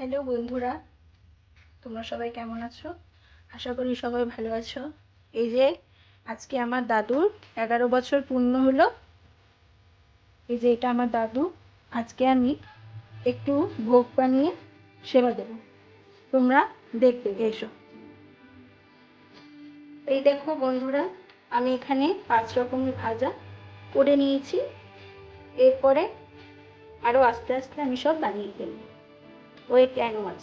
Hello বন্ধুরা, তোমরা সবাই কেমন আছো? আশা করি সবাই ভালো আছো। এই যে আজকে আমার দাদুর 11 বছর পূর্ণ হলো। এই যে এটা আমার দাদু। আজকে আমি একটু ভোগ বানিয়ে সেবা দেব, তোমরা দেখতে এসো। এই দেখো বন্ধুরা, আমি এখানে 5 রকমের ভাজা করে নিয়েছি। এরপরে আরও আস্তে আস্তে আমি সব বানিয়ে ফেলবো। Wait and watch.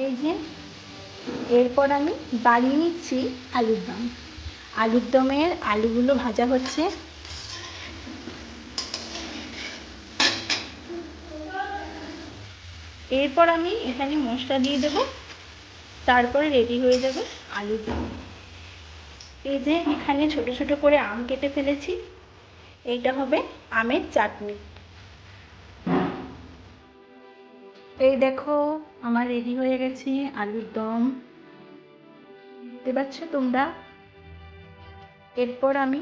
এই যে এরপর আমি বানিয়ে নিচ্ছি আলুর দম। আলুর দমের আলুগুলো ভাজা হচ্ছে। এরপর আমি এখানে মশলা দিয়ে দেবো, তারপরে রেডি হয়ে যাবে আলুর দম। এই যে এখানে ছোট ছোট করে আম কেটে ফেলেছি, এইটা হবে আমের চাটনি। এই দেখো আমার রেডি হয়ে গেছে আলুর দম, দেখতে পাচ্ছ তোমরা। এরপর আমি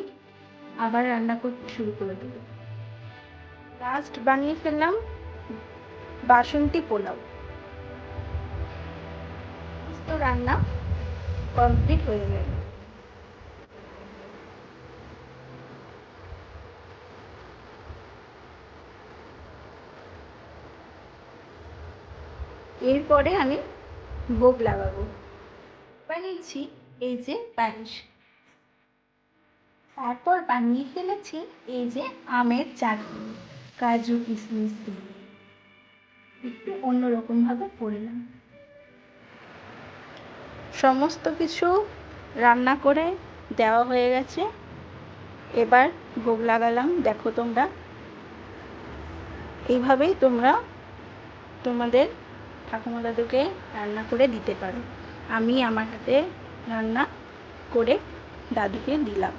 আবার রান্না করতে শুরু করে দেবো। লাস্ট বানিয়ে ফেললাম বাসন্তী পোলাও। তো রান্না কমপ্লিট হয়ে গেল। এরপরে আমি ভোগ লাগাবো। বানিয়েছি এই যে পায়েস, তারপর বানিয়ে ফেলেছি এই যে আমের চাটনি, কাজু কিশমিশ দিয়ে একটু অন্যরকম ভাবে করলাম। সমস্ত কিছু রান্না করে দেওয়া হয়ে গেছে, এবার ভোগ লাগালাম। দেখো তোমরা, এইভাবেই তোমরা তোমাদের ঠাকুমা দাদুকে রান্না করে দিতে পারো। আমি আমার হাতে রান্না করে দাদুকে দিলাম।